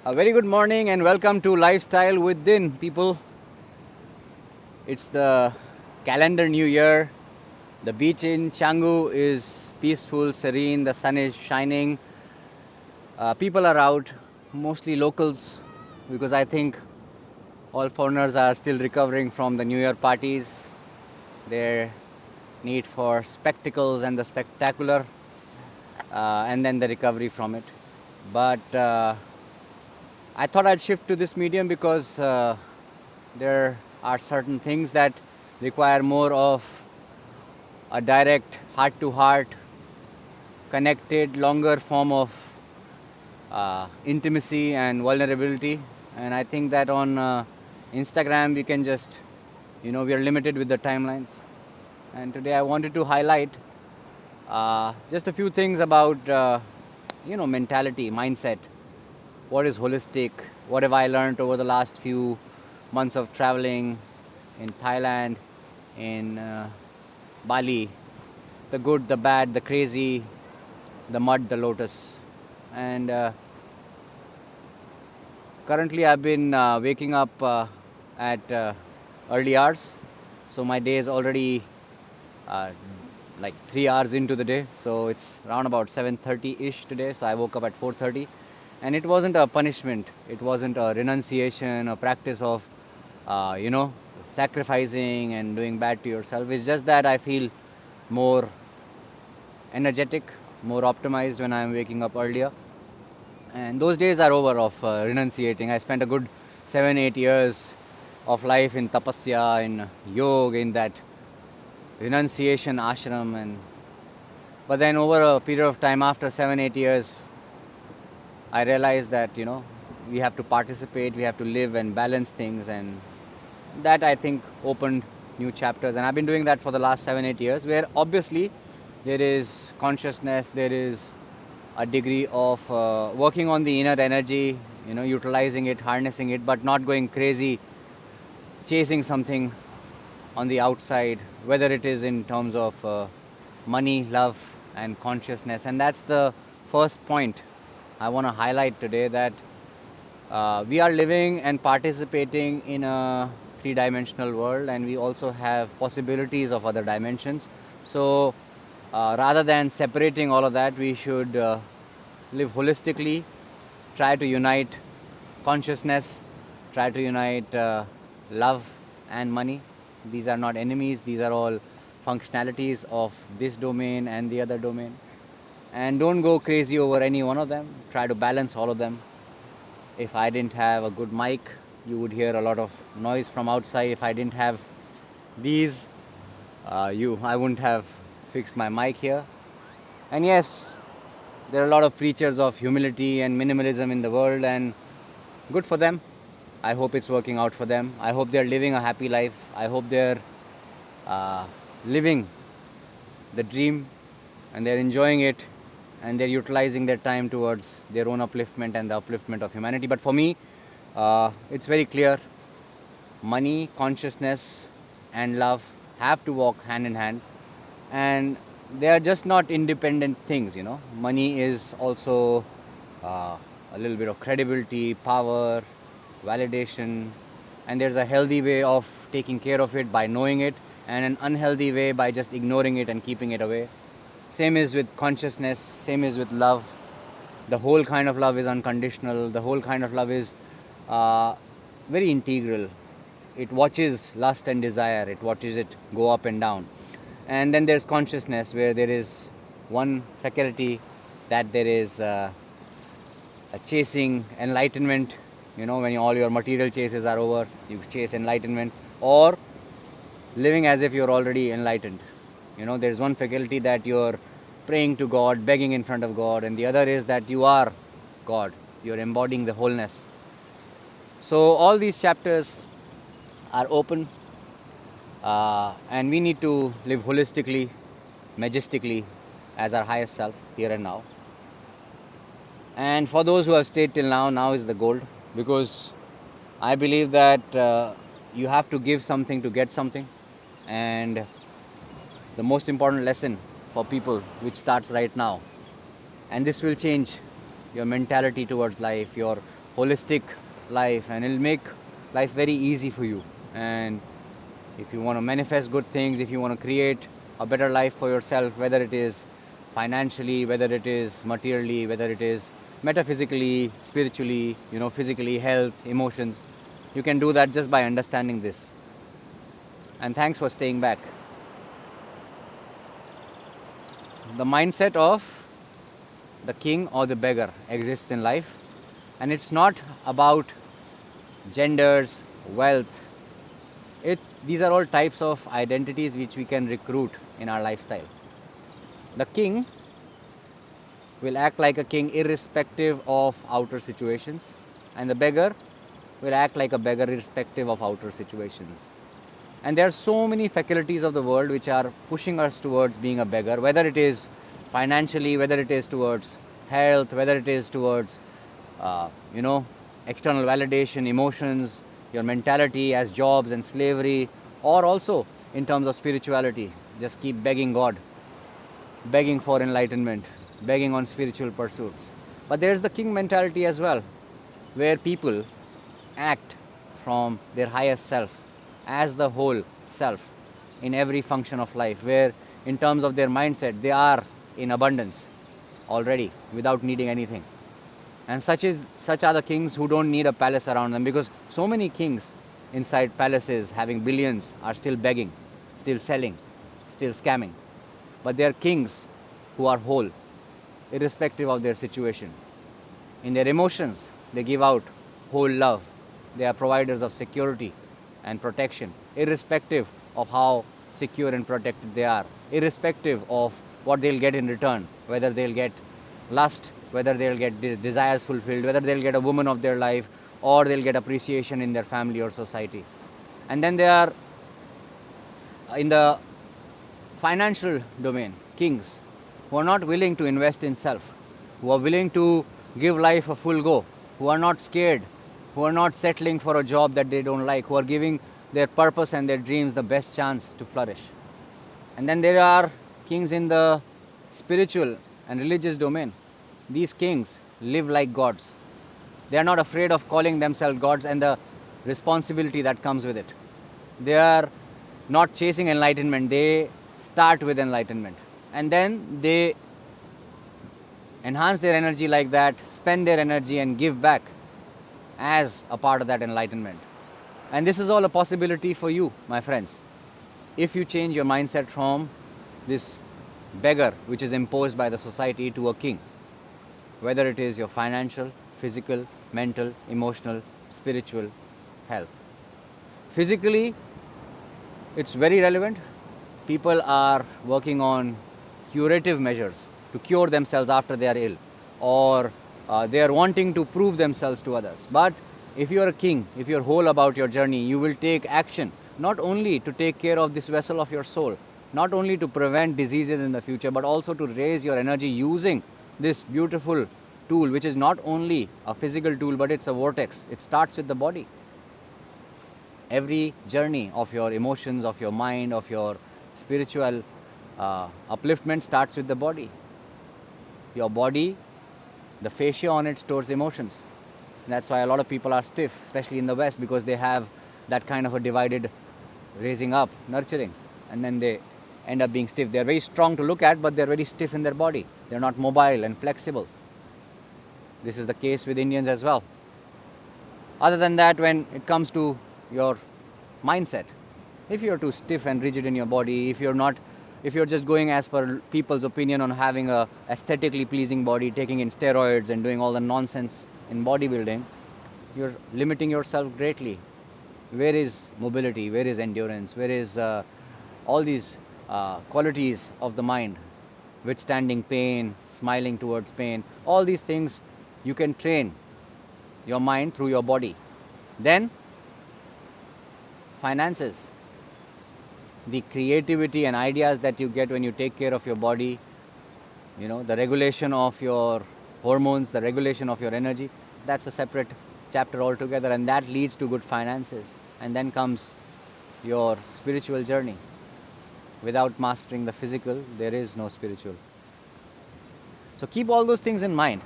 A very good morning and welcome to Lifestyle Within, people. It's the calendar new year. The beach in Canggu is peaceful, serene, the sun is shining. People are out, mostly locals, because I think all foreigners are still recovering from the New Year parties, their need for spectacles and the spectacular, and then the recovery from it. But I thought I'd shift to this medium because there are certain things that require more of a direct heart to heart, connected, longer form of intimacy and vulnerability. And I think that on Instagram we can just, we are limited with the timelines. And today I wanted to highlight just a few things about, mentality, mindset. What is holistic? What have I learned over the last few months of traveling in Thailand, in Bali? The good, the bad, the crazy, the mud, the lotus. And currently I've been waking up at early hours. So my day is already uh, like 3 hours into the day. So it's around about 7:30-ish today. So I woke up at 4:30. And it wasn't a punishment. It wasn't a renunciation, a practice of, uh, you know, sacrificing and doing bad to yourself. It's just that I feel more energetic, more optimized when I'm waking up earlier. And those days are over of renunciating. I spent a good 7-8 years of life in tapasya, in yoga, in that renunciation ashram. And but then over a period of time, after 7-8 years, I realized that we have to participate, we have to live and balance things, and that I think opened new chapters. And I've been doing that for the last 7-8 years, where obviously there is consciousness, there is a degree of working on the inner energy, utilizing it, harnessing it, but not going crazy, chasing something on the outside, whether it is in terms of money, love, and consciousness. And that's the first point I want to highlight today, that we are living and participating in a three-dimensional world, and we also have possibilities of other dimensions. So rather than separating all of that, we should live holistically, try to unite consciousness, try to unite love and money. These are not enemies, these are all functionalities of this domain and the other domain. And don't go crazy over any one of them, try to balance all of them. If I didn't have a good mic, you would hear a lot of noise from outside. If I didn't have these, I wouldn't have fixed my mic here. And yes, there are a lot of preachers of humility and minimalism in the world, and good for them. I hope it's working out for them. I hope they're living a happy life. I hope they're uh, living the dream and they're enjoying it, and they're utilizing their time towards their own upliftment and the upliftment of humanity. But for me, it's very clear: money, consciousness, and love have to walk hand in hand, and they are just not independent things. Money is also uh, a little bit of credibility, power, validation, and there's a healthy way of taking care of it by knowing it, and an unhealthy way by just ignoring it and keeping it away. Same is with consciousness, same is with love. The whole kind of love is unconditional, the whole kind of love is uh, very integral. It watches lust and desire, it watches it go up and down. And then there's consciousness, where there is one faculty, that there is chasing enlightenment. When all your material chases are over, you chase enlightenment, or living as if you're already enlightened. There's one faculty that you're praying to God, begging in front of God, and the other is that you are God, you're embodying the wholeness. So all these chapters are open, and we need to live holistically, majestically, as our highest self, here and now. And for those who have stayed till now, now is the gold, because I believe that you have to give something to get something. And the most important lesson for people, which starts right now, and this will change your mentality towards life, your holistic life, and it'll make life very easy for you. And if you want to manifest good things, if you want to create a better life for yourself, whether it is financially, whether it is materially, whether it is metaphysically, spiritually, physically, health, emotions, you can do that just by understanding this. And thanks for staying back. The mindset of the king or the beggar exists in life, and it's not about genders, wealth. These are all types of identities which we can recruit in our lifestyle. The king will act like a king irrespective of outer situations, and the beggar will act like a beggar irrespective of outer situations. And there are so many faculties of the world which are pushing us towards being a beggar, whether it is financially, whether it is towards health, whether it is towards, uh, you know, external validation, emotions, your mentality as jobs and slavery, or also in terms of spirituality. Just keep begging God, begging for enlightenment, begging on spiritual pursuits. But there's the king mentality as well, where people act from their highest self as the whole self in every function of life, where in terms of their mindset they are in abundance already without needing anything. And such are the kings who don't need a palace around them, because so many kings inside palaces having billions are still begging, still selling, still scamming. But they are kings who are whole, irrespective of their situation. In their emotions, they give out whole love. They are providers of security and protection, irrespective of how secure and protected they are, irrespective of what they'll get in return, whether they'll get lust, whether they'll get desires fulfilled, whether they'll get a woman of their life, or they'll get appreciation in their family or society. And then they are in the financial domain, kings who are not willing to invest in self, who are willing to give life a full go, who are not scared, who are not settling for a job that they don't like, who are giving their purpose and their dreams the best chance to flourish. And then there are kings in the spiritual and religious domain. These kings live like gods. They are not afraid of calling themselves gods and the responsibility that comes with it. They are not chasing enlightenment, they start with enlightenment. And then they enhance their energy like that, spend their energy, and give back as a part of that enlightenment. And this is all a possibility for you, my friends, if you change your mindset from this beggar, which is imposed by the society, to a king. Whether it is your financial, physical, mental, emotional, spiritual health. Physically, it's very relevant. People are working on curative measures to cure themselves after they are ill, or they are wanting to prove themselves to others. But if you are a king, if you are whole about your journey, you will take action, not only to take care of this vessel of your soul, not only to prevent diseases in the future, but also to raise your energy using this beautiful tool, which is not only a physical tool, but it's a vortex. It starts with the body. Every journey of your emotions, of your mind, of your spiritual upliftment starts with the body. Your body, the fascia on it stores emotions. That's why a lot of people are stiff, especially in the West, because they have that kind of a divided raising up, nurturing, and then they end up being stiff. They're very strong to look at, but they're very stiff in their body. They're not mobile and flexible. This is the case with Indians as well. Other than that, when it comes to your mindset, if you're too stiff and rigid in your body, if you're just going as per people's opinion on having a aesthetically pleasing body, taking in steroids and doing all the nonsense in bodybuilding, you're limiting yourself greatly. Where is mobility? Where is endurance? Where is all these qualities of the mind? Withstanding pain, smiling towards pain, all these things you can train your mind through your body. Then finances, the creativity and ideas that you get when you take care of your body, the regulation of your hormones, the regulation of your energy, that's a separate chapter altogether, and that leads to good finances. And then comes your spiritual journey. Without mastering the physical, there is no spiritual. So keep all those things in mind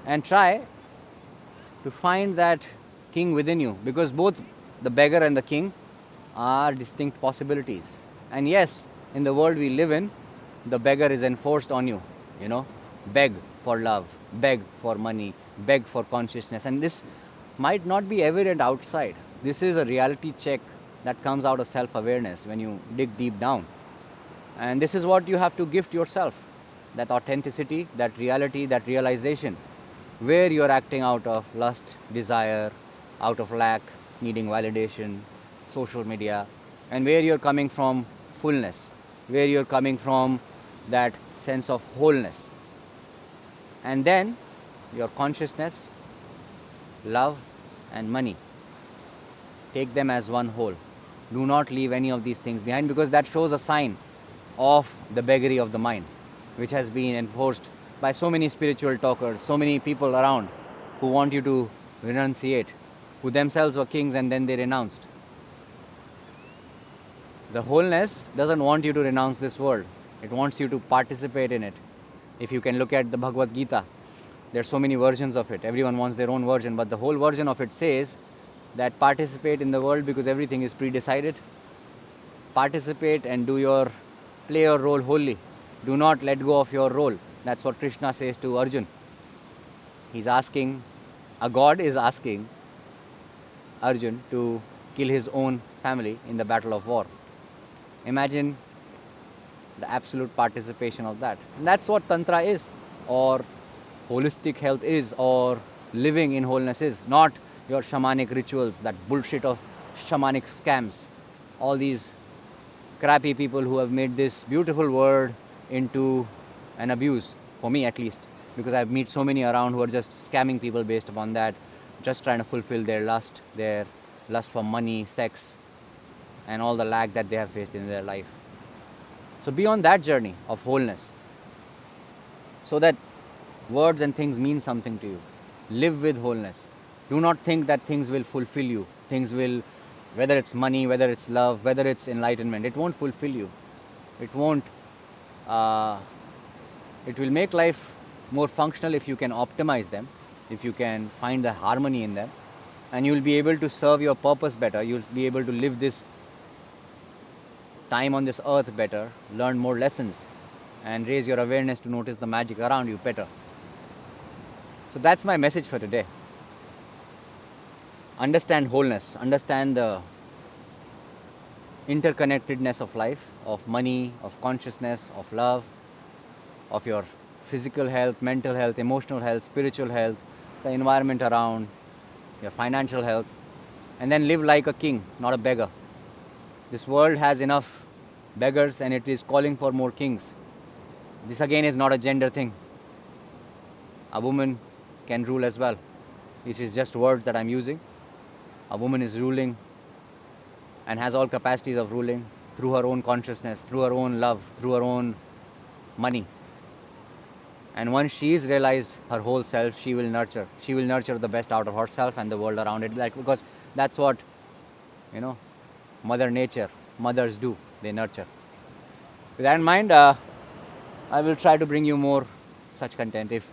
and try to find that king within you, because both the beggar and the king are distinct possibilities. And yes, in the world we live in, the beggar is enforced on you, you know, beg for love, beg for money, beg for consciousness. And this might not be evident outside. This is a reality check that comes out of self-awareness when you dig deep down. And this is what you have to gift yourself, that authenticity, that reality, that realization, where you're acting out of lust, desire, out of lack, needing validation, social media, and where you're coming from fullness, where you're coming from that sense of wholeness. And then your consciousness, love, and money, take them as one whole. Do not leave any of these things behind, because that shows a sign of the beggary of the mind, which has been enforced by so many spiritual talkers, so many people around who want you to renunciate, who themselves were kings and then they renounced. The wholeness doesn't want you to renounce this world. It wants you to participate in it. If you can look at the Bhagavad Gita, there are so many versions of it. Everyone wants their own version, but the whole version of it says that participate in the world because everything is pre-decided. Participate and play your role wholly. Do not let go of your role. That's what Krishna says to Arjun. He's asking, a god is asking Arjun to kill his own family in the battle of war. Imagine the absolute participation of that. And that's what Tantra is, or holistic health is, or living in wholeness is. Not your shamanic rituals, that bullshit of shamanic scams. All these crappy people who have made this beautiful word into an abuse, for me at least, because I've met so many around who are just scamming people based upon that, just trying to fulfill their lust for money, sex, and all the lack that they have faced in their life. So be on that journey of wholeness, so that words and things mean something to you. Live with wholeness. Do not think that things will fulfill you. Things will, whether it's money, whether it's love, whether it's enlightenment, it won't fulfill you. It won't, it will make life more functional if you can optimize them, if you can find the harmony in them, and you'll be able to serve your purpose better. You'll be able to live this time on this earth better, learn more lessons, and raise your awareness to notice the magic around you better. So that's my message for today. Understand wholeness, understand the interconnectedness of life, of money, of consciousness, of love, of your physical health, mental health, emotional health, spiritual health, the environment around, your financial health, and then live like a king, not a beggar. This world has enough beggars and it is calling for more kings. This again is not a gender thing. A woman can rule as well. It is just words that I'm using. A woman is ruling and has all capacities of ruling through her own consciousness, through her own love, through her own money. And once she is realized her whole self, she will nurture. She will nurture the best out of herself and the world around it. Like, because that's what, Mother Nature, mothers do. They nurture. With that in mind, I will try to bring you more such content if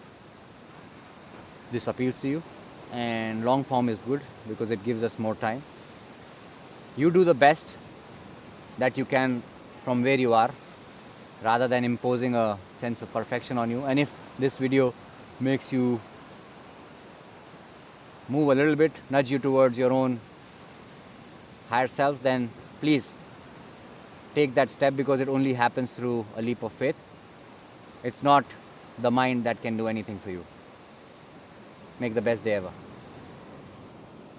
this appeals to you. And long form is good because it gives us more time. You do the best that you can from where you are, rather than imposing a sense of perfection on you. And if this video makes you move a little bit, nudge you towards your own higher self, then please take that step, because it only happens through a leap of faith. It's not the mind that can do anything for you. Make the best day ever.